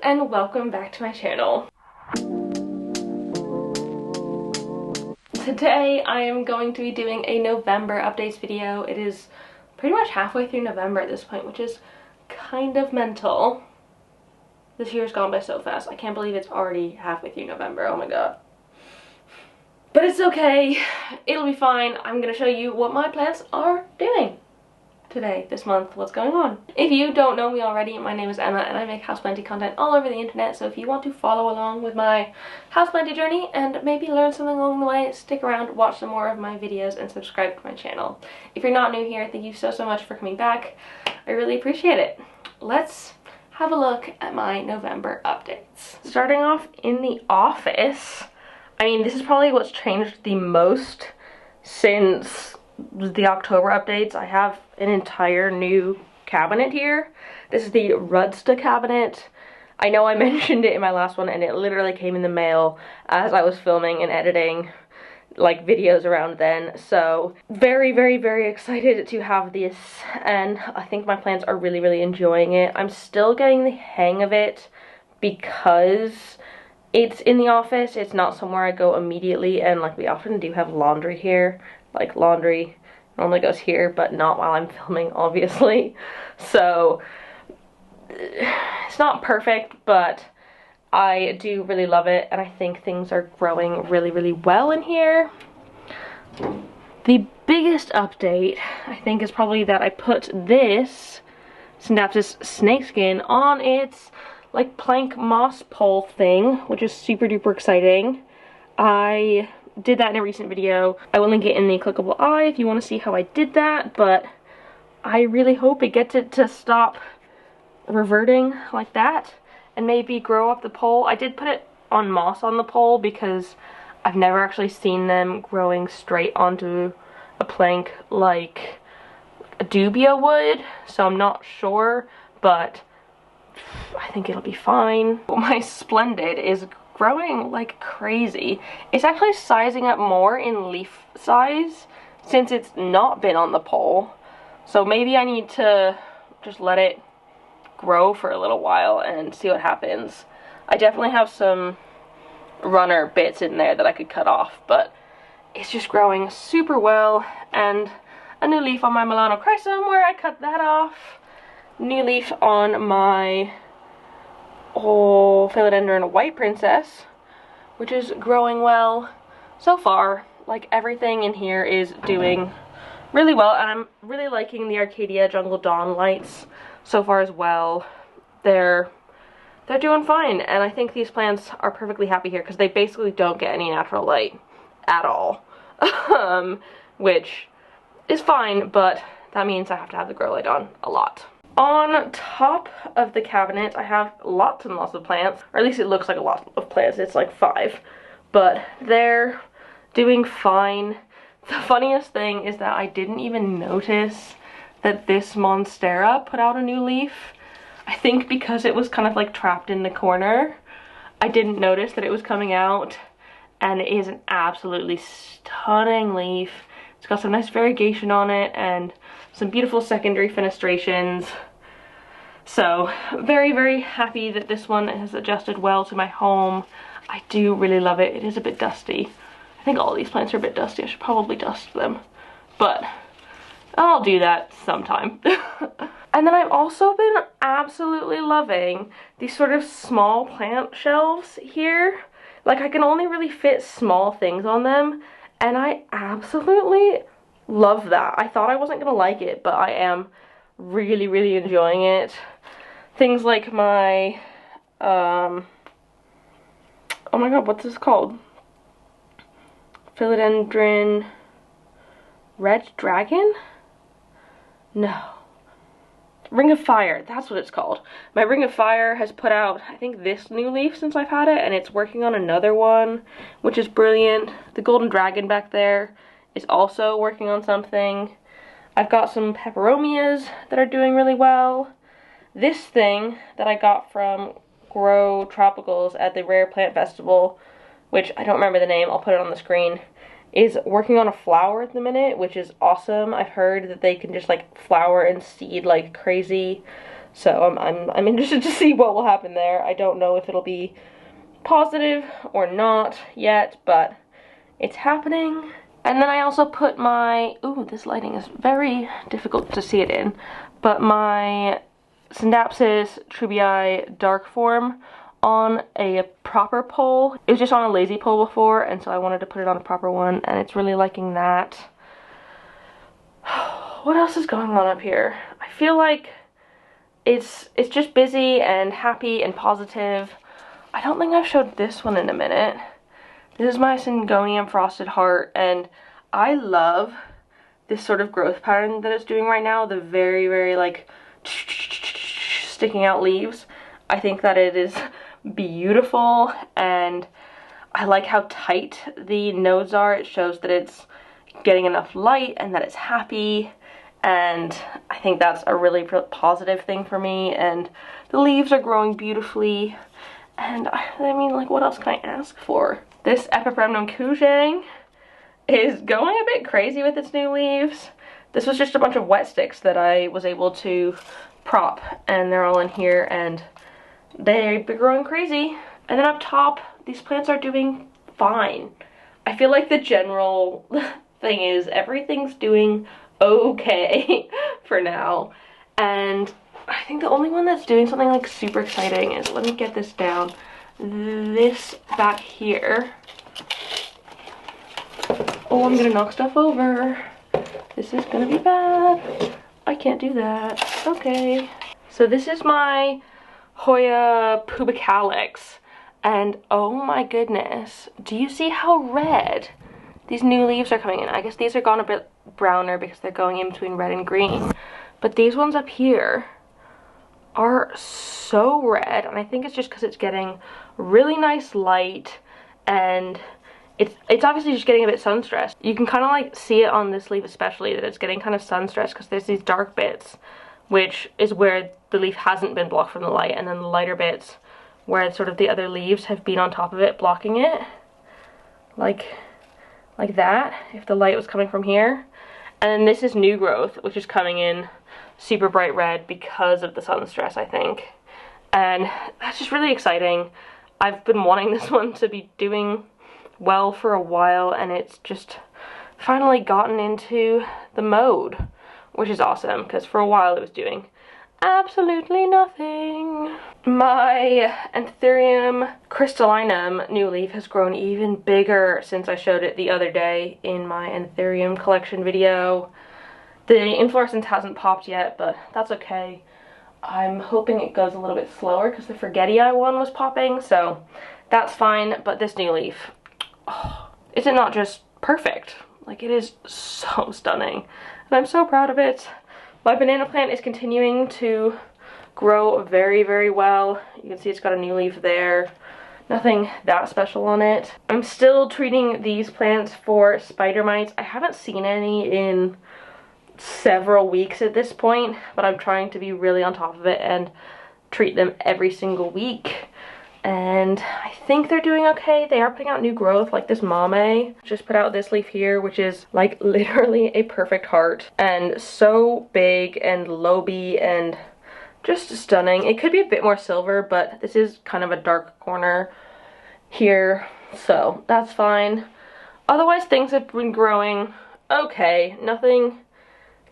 and welcome back to my channel. Today I am going to be doing a November updates video. It is pretty much halfway through November at this point, which is kind of mental. This year's gone by so fast. I can't believe it's already halfway through November. Oh my god. But it's okay. It'll be fine. I'm going to show you what my plants are doing today, this month, what's going on. If you don't know me already, my name is Emma and I make houseplanting content all over the internet, so if you want to follow along with my houseplanting journey and maybe learn something along the way, stick around, watch some more of my videos, and subscribe to my channel. If you're not new here, thank you so much for coming back. I really appreciate it. Let's have a look at my November updates. Starting off in the office, I mean, this is probably what's changed the most since the October updates. I have an entire new cabinet here. This is the Rudsta cabinet. I know I mentioned it in my last one and it literally came in the mail as I was filming and editing like videos around then. So very excited to have this, and I think my plants are really enjoying it. I'm still getting the hang of it because it's in the office. It's not somewhere I go immediately, and like we often do have laundry here. Like laundry normally goes here, but not while I'm filming, obviously. So it's not perfect, but I do really love it, and I think things are growing really well in here. The biggest update, I think, is probably that I put this Synaptis snakeskin on its like plank moss pole thing, which is super duper exciting. I did that in a recent video. I will link it in the clickable eye if you want to see how I did that, but I really hope it gets it to stop reverting like that and maybe grow up the pole. I did put it on moss on the pole because I've never actually seen them growing straight onto a plank like a dubia would, so I'm not sure, but I think it'll be fine. My Splendid is growing like crazy. It's actually sizing up more in leaf size since it's not been on the pole. So maybe I need to just let it grow for a little while and see what happens. I definitely have some runner bits in there that I could cut off, but it's just growing super well. And a new leaf on my Milano Chrysum where I cut that off. New leaf on my Philodendron White Princess, which is growing well so far. Like everything in here is doing really well, and I'm really liking the Arcadia Jungle Dawn lights so far as well. They're doing fine, and I think these plants are perfectly happy here because they basically don't get any natural light at all, which is fine, but that means I have to have the grow light on a lot. On top of the cabinet, I have lots and lots of plants, or at least it looks like a lot of plants. It's like 5, but they're doing fine. The funniest thing is that I didn't even notice that this Monstera put out a new leaf. I think because it was kind of like trapped in the corner, I didn't notice that it was coming out, and it is an absolutely stunning leaf. It's got some nice variegation on it and some beautiful secondary fenestrations. So very happy that this one has adjusted well to my home. I do really love it. It is a bit dusty. I think all these plants are a bit dusty. I should probably dust them, but I'll do that sometime. And then I've also been absolutely loving these sort of small plant shelves here. Like I can only really fit small things on them, and I absolutely love that. I thought I wasn't gonna like it, but I am really enjoying it. Things like my oh my god, what's this called? Philodendron Red Dragon? No. Ring of Fire, that's what it's called. My Ring of Fire has put out, I think, this new leaf since I've had it, and it's working on another one, which is brilliant. The Golden Dragon back there is also working on something. I've got some peperomias that are doing really well. This thing that I got from Grow Tropicals at the Rare Plant Festival, which I don't remember the name, I'll put it on the screen, is working on a flower at the minute, which is awesome. I've heard that they can just like flower and seed like crazy. So I'm interested to see what will happen there. I don't know if it'll be positive or not yet, but it's happening. And then I also put my, ooh, this lighting is very difficult to see it in, but my Synapsis Trubii dark form on a proper pole. It was just on a lazy pole before, and so I wanted to put it on a proper one, and it's really liking that. What else is going on up here? I feel like it's just busy and happy and positive. I don't think I've showed this one in a minute. This is my Syngonium Frosted Heart, and I love this sort of growth pattern that it's doing right now. The very, very like sticking out leaves. I think that it is beautiful, and I like how tight the nodes are. It shows that it's getting enough light and that it's happy, and I think that's a really positive thing for me. And the leaves are growing beautifully, and I mean, like, what else can I ask for? This Epipremnum Kujang is going a bit crazy with its new leaves. This was just a bunch of wet sticks that I was able to prop, and they're all in here, and they've been growing crazy. And then up top, these plants are doing fine. I feel like the general thing is everything's doing okay for now. And I think the only one that's doing something like super exciting is, let me get this down, this back here. Oh, I'm gonna knock stuff over. This is gonna be bad. I can't do that. Okay. So this is my Hoya pubicalis, and oh my goodness, do you see how red these new leaves are coming in? I guess these are gone a bit browner because they're going in between red and green, but these ones up here are so red, and I think it's just because it's getting really nice light, and it's obviously just getting a bit sun stressed. You can kind of like see it on this leaf especially, that it's getting kind of sun stressed because there's these dark bits, which is where the leaf hasn't been blocked from the light, and then the lighter bits where sort of the other leaves have been on top of it blocking it, like that, if the light was coming from here. And then this is new growth, which is coming in super bright red because of the sun stress, I think. And that's just really exciting. I've been wanting this one to be doing well for a while, and it's just finally gotten into the mode, which is awesome, because for a while it was doing absolutely nothing. My Anthurium crystallinum new leaf has grown even bigger since I showed it the other day in my Anthurium collection video. The inflorescence hasn't popped yet, but that's okay. I'm hoping it goes a little bit slower because the Forgetii one was popping, so that's fine. But this new leaf, oh, is it not just perfect? Like, it is so stunning, and I'm so proud of it. My banana plant is continuing to grow very, very well. You can see it's got a new leaf there. Nothing that special on it. I'm still treating these plants for spider mites. I haven't seen any in several weeks at this point, but I'm trying to be really on top of it and treat them every single week. And I think they're doing okay. They are putting out new growth, like this Mame just put out this leaf here, which is like literally a perfect heart, and so big and loby and just stunning. It could be a bit more silver, but this is kind of a dark corner here, so that's fine. Otherwise, things have been growing okay. Nothing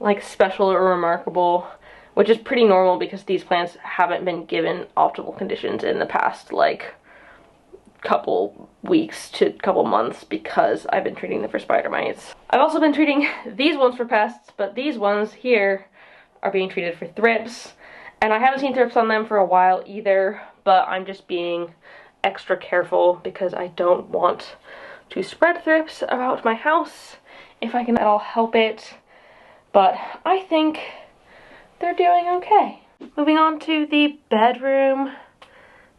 like special or remarkable, which is pretty normal because these plants haven't been given optimal conditions in the past like couple weeks to couple months because I've been treating them for spider mites. I've also been treating these ones for pests, but these ones here are being treated for thrips, and I haven't seen thrips on them for a while either, but I'm just being extra careful because I don't want to spread thrips about my house if I can at all help it. But I think they're doing okay. Moving on to the bedroom.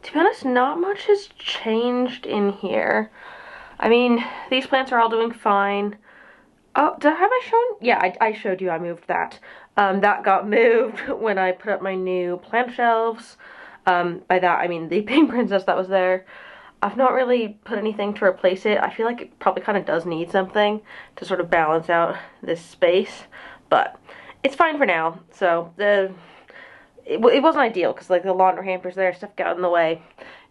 To be honest, not much has changed in here. I mean, these plants are all doing fine. Oh, have I shown? Yeah, I showed you I moved that. That got moved when I put up my new plant shelves. By that, I mean the pink princess that was there. I've not really put anything to replace it. I feel like it probably kind of does need something to sort of balance out this space, but it's fine for now. So it wasn't ideal because like the laundry hampers there, stuff got in the way.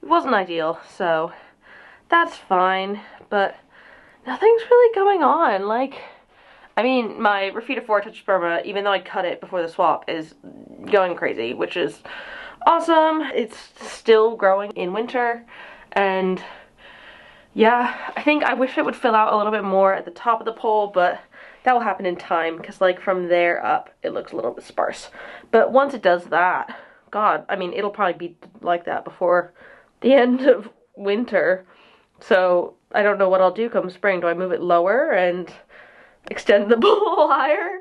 It wasn't ideal, so that's fine, but nothing's really going on. Like, I mean, my Rafita 4 Touch Sperma, even though I cut it before the swap, is going crazy, which is awesome. It's still growing in winter, and yeah, I think I wish it would fill out a little bit more at the top of the pole, but that will happen in time, because like from there up, it looks a little bit sparse. But once it does that, God, I mean, it'll probably be like that before the end of winter. So I don't know what I'll do come spring. Do I move it lower and extend the pole higher?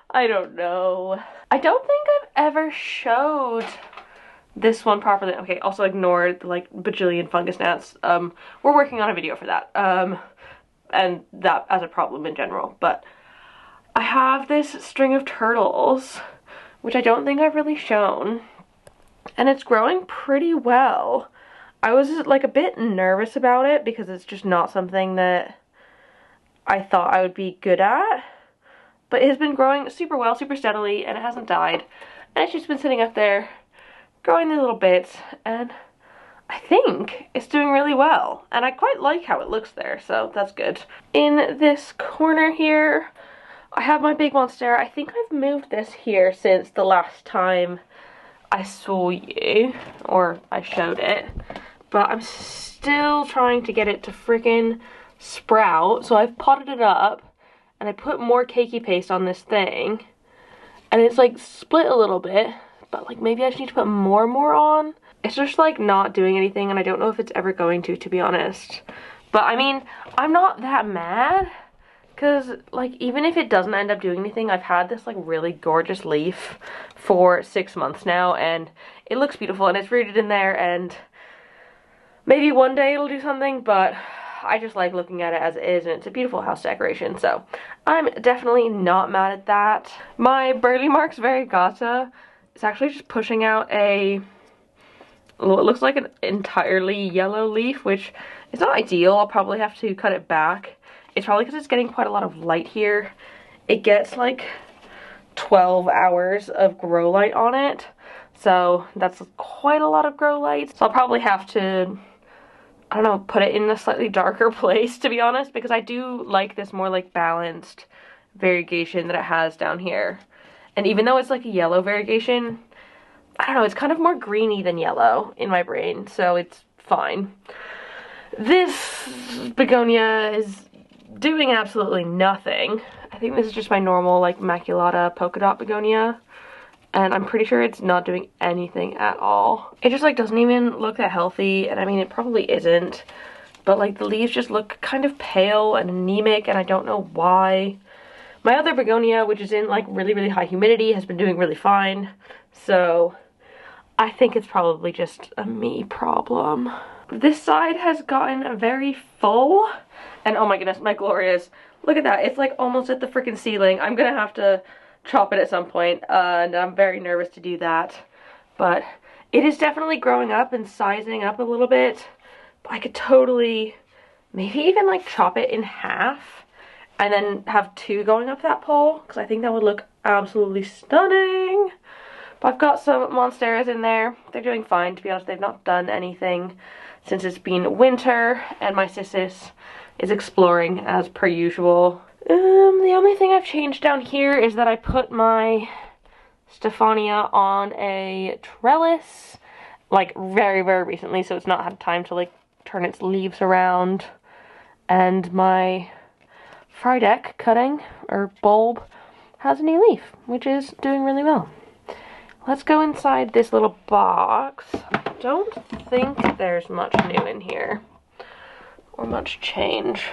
I don't know. I don't think I've ever showed this one properly. Okay, also ignore the like bajillion fungus gnats. We're working on a video for that. And that as a problem in general. But I have this string of turtles, which I don't think I've really shown, and it's growing pretty well. I was like a bit nervous about it because it's just not something that I thought I would be good at, but it has been growing super well, super steadily, and it hasn't died, and it's just been sitting up there growing these little bits, and I think it's doing really well, and I quite like how it looks there, so that's good. In this corner here, I have my big monstera. I think I've moved this here since the last time I saw you, or I showed it, but I'm still trying to get it to freaking sprout. So I've potted it up, and I put more cakey paste on this thing, and it's like split a little bit, but like maybe I just need to put more on. It's just like not doing anything, and I don't know if it's ever going to be honest. But I mean, I'm not that mad, because like even if it doesn't end up doing anything, I've had this like really gorgeous leaf for 6 months now, and it looks beautiful, and it's rooted in there, and maybe one day it'll do something, but I just like looking at it as it is, and it's a beautiful house decoration, so I'm definitely not mad at that. My Burley Marks Variegata is actually just pushing out a, well, it looks like an entirely yellow leaf, which is not ideal. I'll probably have to cut it back. It's probably because it's getting quite a lot of light here. It gets like 12 hours of grow light on it, so that's quite a lot of grow light. So I'll probably have to, I don't know, put it in a slightly darker place, to be honest, because I do like this more like balanced variegation that it has down here. And even though it's like a yellow variegation, I don't know, it's kind of more greeny than yellow in my brain, so it's fine. This begonia is doing absolutely nothing. I think this is just my normal like maculata polka dot begonia, and I'm pretty sure it's not doing anything at all. It just like doesn't even look that healthy, and I mean it probably isn't, but like the leaves just look kind of pale and anemic, and I don't know why. My other begonia, which is in like really high humidity, has been doing really fine, so I think it's probably just a me problem. This side has gotten very full, and oh my goodness, my glorias, look at that, it's like almost at the freaking ceiling. I'm gonna have to chop it at some point, and I'm very nervous to do that, but it is definitely growing up and sizing up a little bit. But I could totally maybe even like chop it in half and then have two going up that pole, because I think that would look absolutely stunning. But I've got some monsteras in there. They're doing fine, to be honest. They've not done anything since it's been winter, and my cissus is exploring as per usual. The only thing I've changed down here is that I put my Stephania on a trellis, like very recently, so it's not had time to like turn its leaves around. And my Frydek cutting, or bulb, has a new leaf, which is doing really well. Let's go inside this little box. I don't think there's much new in here, or much change.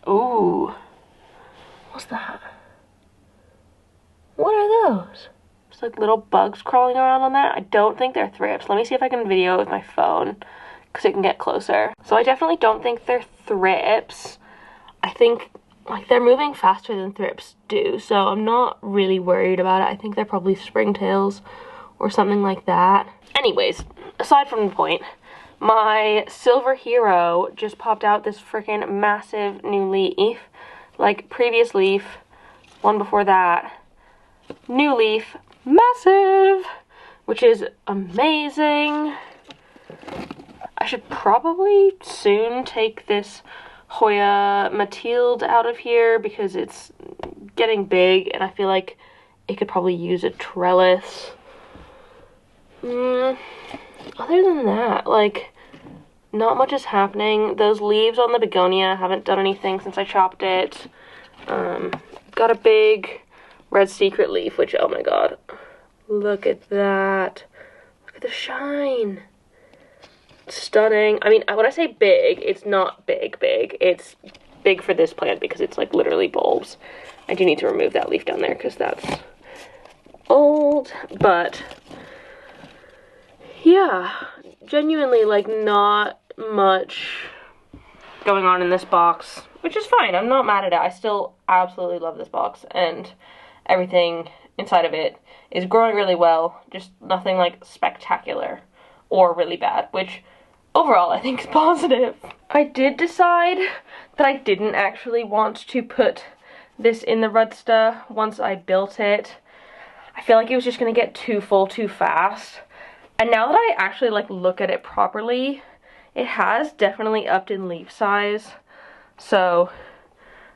Ooh. What's that? What are those? It's like little bugs crawling around on that. I don't think they're thrips. Let me see if I can video with my phone, because it can get closer. So I definitely don't think they're thrips. I think like they're moving faster than thrips do, so I'm not really worried about it. I think they're probably springtails or something like that. Anyways, aside from the point, my Silver Hero just popped out this freaking massive new leaf. Like previous leaf, one before that, new leaf, massive. which is amazing. I should probably soon take this Hoya Mathilde out of here because it's getting big and I feel like it could probably use a trellis. Other than that, like, not much is happening. Those leaves on the begonia haven't done anything since I chopped it. Got a big red secret leaf, which, oh my god, look at that. Look at the shine. Stunning. I mean, when I say big, it's not big. It's big for this plant because it's like literally bulbs. I do need to remove that leaf down there because that's old, but yeah, genuinely like not much going on in this box, which is fine. I'm not mad at it. I still absolutely love this box and everything inside of it is growing really well, just nothing like spectacular or really bad, which overall I think is positive. I did decide that I didn't actually want to put this in the Rudsta once I built it. I feel like it was just gonna get too full too fast. And now that I actually like look at it properly, it has definitely upped in leaf size. So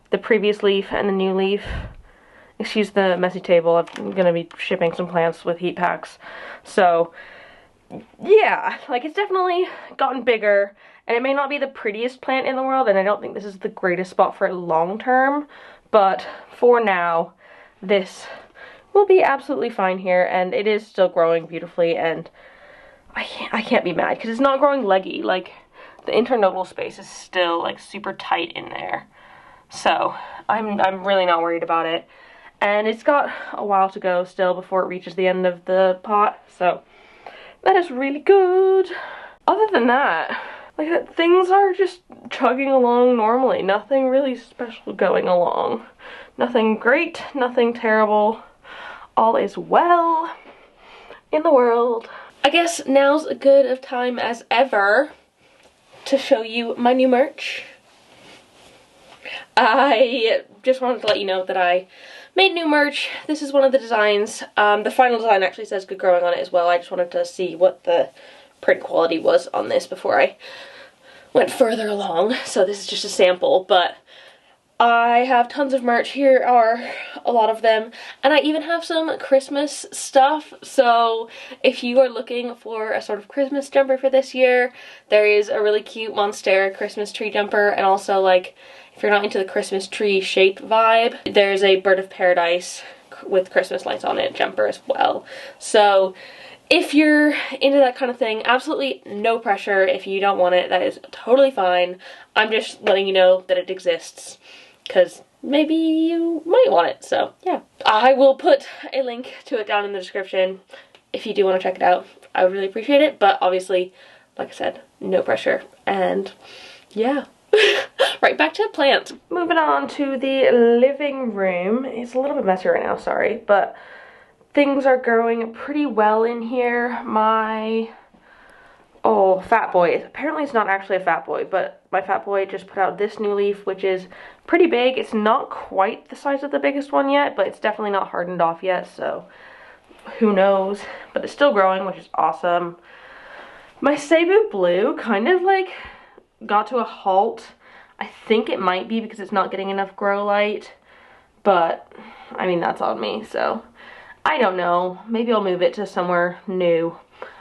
the previous leaf and the new leaf, excuse the messy table, I'm gonna be shipping some plants with heat packs. So yeah, like it's definitely gotten bigger, and it may not be the prettiest plant in the world, and I don't think this is the greatest spot for it long term, but for now, this will be absolutely fine here, and it is still growing beautifully, and I can't be mad, because it's not growing leggy. Like, the internodal space is still, like, super tight in there, so I'm really not worried about it, and it's got a while to go still before it reaches the end of the pot, so that is really good. Other than that, like, things are just chugging along normally. Nothing really special going along. Nothing great, nothing terrible. All is well in the world. I guess now's as good of time as ever to show you my new merch. I just wanted to let you know that I made new merch. This is one of the designs. The final design actually says good growing on it as well. I just wanted to see what the print quality was on this before I went further along. So this is just a sample, but I have tons of merch. Here are a lot of them, and I even have some Christmas stuff. So if you are looking for a sort of Christmas jumper for this year, there is a really cute Monstera Christmas tree jumper, and also, like, if you're not into the Christmas tree shape vibe, there's a Bird of Paradise with Christmas lights on it jumper as well. So if you're into that kind of thing, absolutely no pressure. If you don't want it, that is totally fine. I'm just letting you know that it exists, because maybe you might want it, so yeah. I will put a link to it down in the description if you do want to check it out. I would really appreciate it, but obviously, like I said, no pressure, and yeah. Right, back to plants. Moving on to the living room. It's a little bit messy right now, sorry, but things are growing pretty well in here. My fat boy. Apparently it's not actually a fat boy, but my fat boy just put out this new leaf, which is pretty big. It's not quite the size of the biggest one yet, but it's definitely not hardened off yet, so who knows. But it's still growing, which is awesome. My Cebu blue kind of like got to a halt. I think it might be because it's not getting enough grow light, but I mean, that's on me, so I don't know. Maybe I'll move it to somewhere new.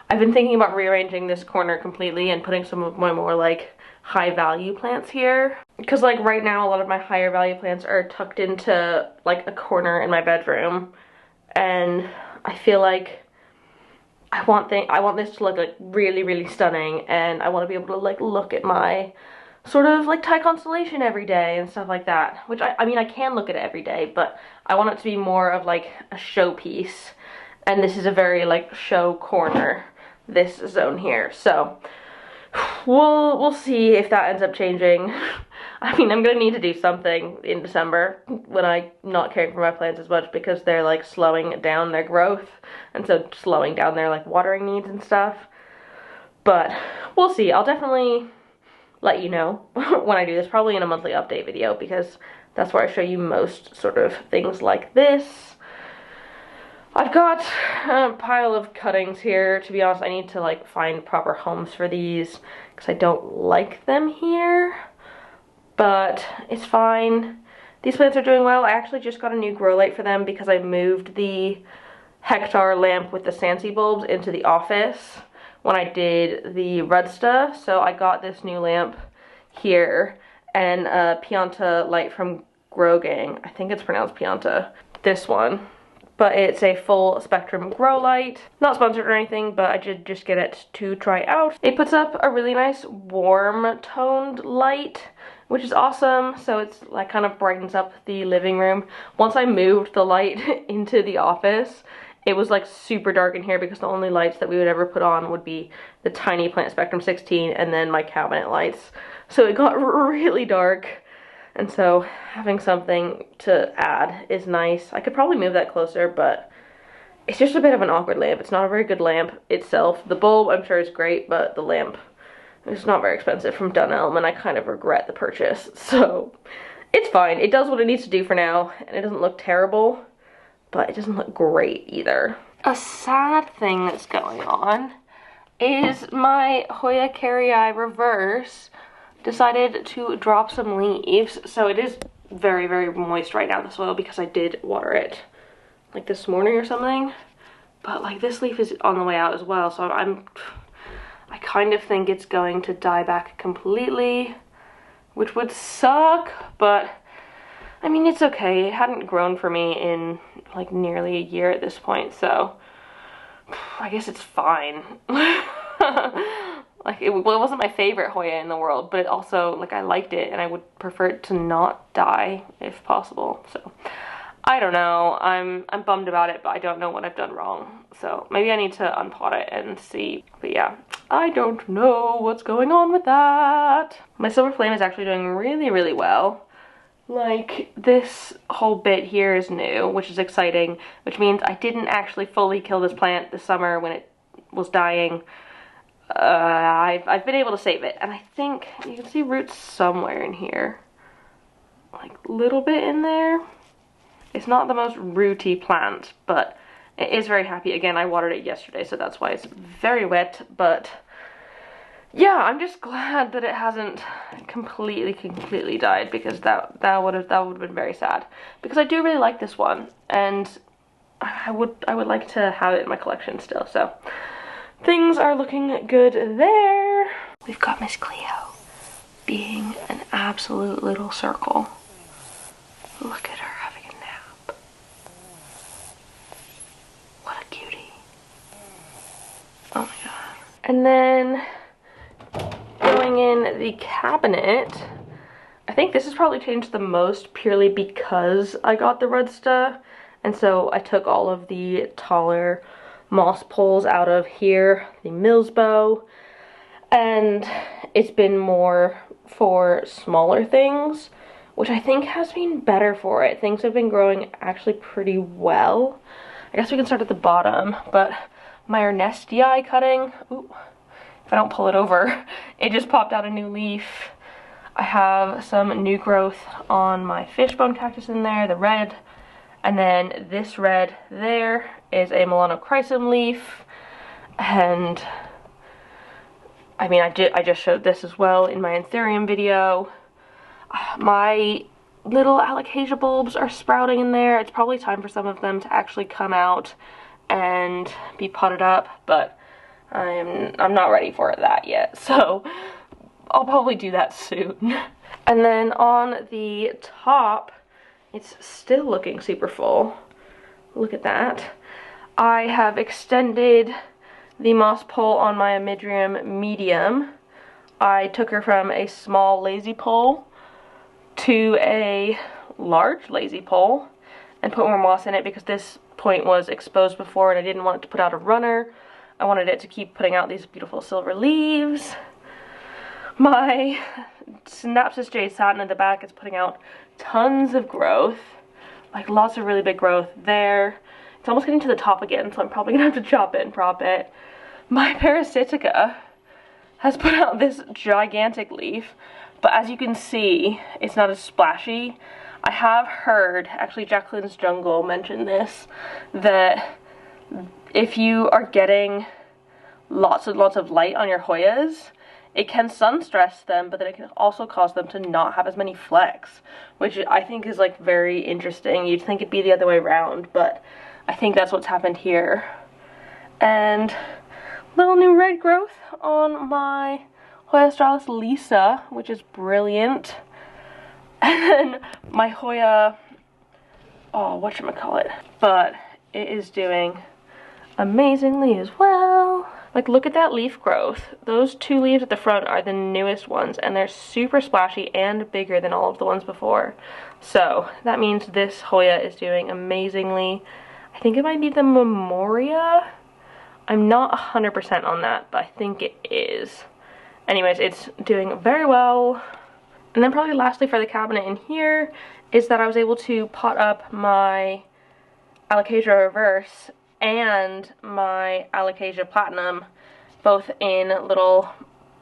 I've been thinking about rearranging this corner completely and putting some of my more like high value plants here, because like right now a lot of my higher value plants are tucked into like a corner in my bedroom, and I feel like I want this to look like really stunning, and I want to be able to like look at my sort of like Thai constellation every day and stuff like that, which I mean I can look at it every day, but I want it to be more of like a showpiece, and this is a very like show corner, this zone here, so we'll see if that ends up changing. I mean, I'm gonna need to do something in December when I'm not caring for my plants as much, because they're like slowing down their growth, and so slowing down their like watering needs and stuff, but we'll see. I'll definitely let you know when I do this, probably in a monthly update video, because that's where I show you most sort of things like this. I've got a pile of cuttings here. To be honest, I need to like find proper homes for these because I don't like them here, but it's fine. These plants are doing well. I actually just got a new grow light for them because I moved the hectare lamp with the Sansi bulbs into the office when I did the Redsta. So I got this new lamp here and a Pianta light from Grow Gang. I think it's pronounced Pianta. This one. But it's a full spectrum grow light. Not sponsored or anything, but I did just get it to try out. It puts up a really nice warm toned light, which is awesome. So it's like kind of brightens up the living room. Once I moved the light into the office, it was like super dark in here because the only lights that we would ever put on would be the tiny Plant Spectrum 16 and then my cabinet lights. So it got really dark. And so having something to add is nice. I could probably move that closer, but it's just a bit of an awkward lamp. It's not a very good lamp itself. The bulb I'm sure is great, but the lamp is not very expensive from Dunelm, and I kind of regret the purchase. So it's fine. It does what it needs to do for now, and it doesn't look terrible, but it doesn't look great either. A sad thing that's going on is my Hoya Carrii reverse decided to drop some leaves. So it is very, very moist right now, the soil, because I did water it like this morning or something. But like this leaf is on the way out as well, so I kind of think it's going to die back completely, which would suck, but I mean, it's okay. It hadn't grown for me in like nearly a year at this point, so I guess it's fine. Like, it wasn't my favorite Hoya in the world, but it also, like, I liked it, and I would prefer it to not die, if possible. So, I don't know. I'm bummed about it, but I don't know what I've done wrong. So, maybe I need to unpot it and see. But yeah, I don't know what's going on with that. My Silver Flame is actually doing really, really well. Like, this whole bit here is new, which is exciting, which means I didn't actually fully kill this plant this summer when it was dying. I've been able to save it, and I think you can see roots somewhere in here, like a little bit in there. It's not the most rooty plant, but it is very happy. Again, I watered it yesterday, so that's why it's very wet, but yeah, I'm just glad that it hasn't completely died, because that would have been very sad, because I do really like this one, and I would like to have it in my collection still. So things are looking good there. We've got Miss Cleo being an absolute little circle. Look at her having a nap. What a cutie. Oh my god. And then going in the cabinet, I think this has probably changed the most purely because I got the Redsta, and so I took all of the taller moss poles out of here, the Milsbo, and it's been more for smaller things, which I think has been better for it. Things have been growing actually pretty well. I guess we can start at the bottom, but my Ernestii cutting, ooh, if I don't pull it over, it just popped out a new leaf. I have some new growth on my fishbone cactus in there, the red. And then this red there is a Melanochrysum leaf, and I mean, I just showed this as well in my Anthurium video. My little Alocasia bulbs are sprouting in there. It's probably time for some of them to actually come out and be potted up, but I'm not ready for that yet, so I'll probably do that soon. And then on the top, it's still looking super full. Look at that. I have extended the moss pole on my Amydrium medium. I took her from a small lazy pole to a large lazy pole and put more moss in it because this point was exposed before and I didn't want it to put out a runner. I wanted it to keep putting out these beautiful silver leaves. My Synapsis Jade Satin at the back is putting out tons of growth, like lots of really big growth there. It's almost getting to the top again, so I'm probably gonna have to chop it and prop it. My Parasitica has put out this gigantic leaf, but as you can see, it's not as splashy. I have heard, actually Jacqueline's Jungle mentioned this, that if you are getting lots and lots of light on your Hoyas, it can sun stress them, but then it can also cause them to not have as many flecks, which I think is like very interesting. You'd think it'd be the other way around, but I think that's what's happened here. And little new red growth on my Hoya Australis Lisa, which is brilliant. And then my Hoya, oh, whatchamacallit, but it is doing amazingly as well. Like, look at that leaf growth. Those 2 leaves at the front are the newest ones, and they're super splashy and bigger than all of the ones before. So that means this Hoya is doing amazingly. I think it might be the Memoria. I'm not 100% on that, but I think it is. Anyways, it's doing very well. And then probably lastly for the cabinet in here is that I was able to pot up my Alocasia Reverse and my Alocasia Platinum, both in little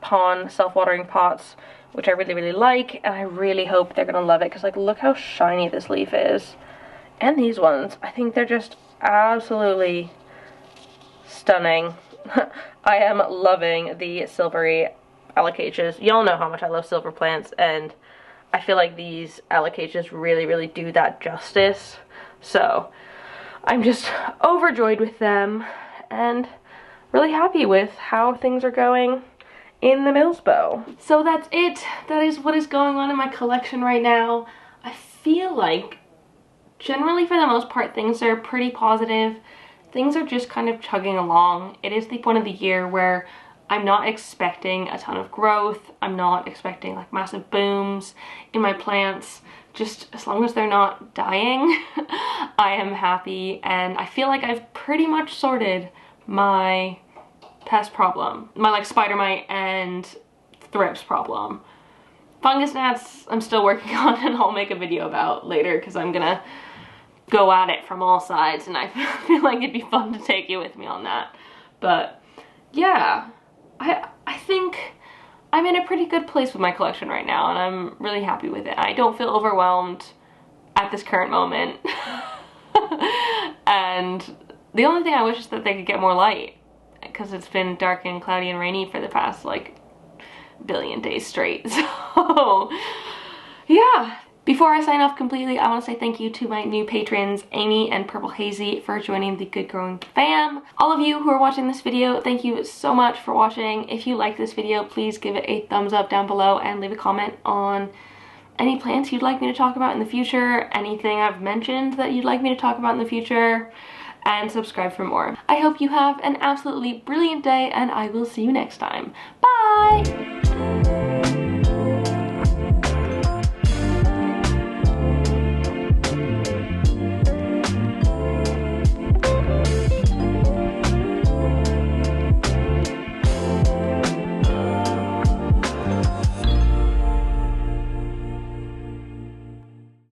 pond self-watering pots, which I really like, and I really hope they're gonna love it, because like, look how shiny this leaf is. And these ones, I think they're just absolutely stunning. I am loving the silvery Alocasias. Y'all know how much I love silver plants, and I feel like these Alocasias really do that justice. So I'm just overjoyed with them and really happy with how things are going in the Milsbo. So that's it. That is what is going on in my collection right now. I feel like generally for the most part things are pretty positive. Things are just kind of chugging along. It is the point of the year where I'm not expecting a ton of growth. I'm not expecting like massive booms in my plants. Just as long as they're not dying, I am happy, and I feel like I've pretty much sorted my pest problem. My like spider mite and thrips problem. Fungus gnats I'm still working on, and I'll make a video about later because I'm gonna go at it from all sides, and I feel like it'd be fun to take you with me on that. But yeah, I think I'm in a pretty good place with my collection right now, and I'm really happy with it. I don't feel overwhelmed at this current moment. And the only thing I wish is that they could get more light, because it's been dark and cloudy and rainy for the past like billion days straight. So yeah. Before I sign off completely, I want to say thank you to my new patrons, Amy and Purple Hazy, for joining the Good Growing fam. All of you who are watching this video, thank you so much for watching. If you like this video, please give it a thumbs up down below and leave a comment on any plants you'd like me to talk about in the future, anything I've mentioned that you'd like me to talk about in the future, and subscribe for more. I hope you have an absolutely brilliant day, and I will see you next time. Bye!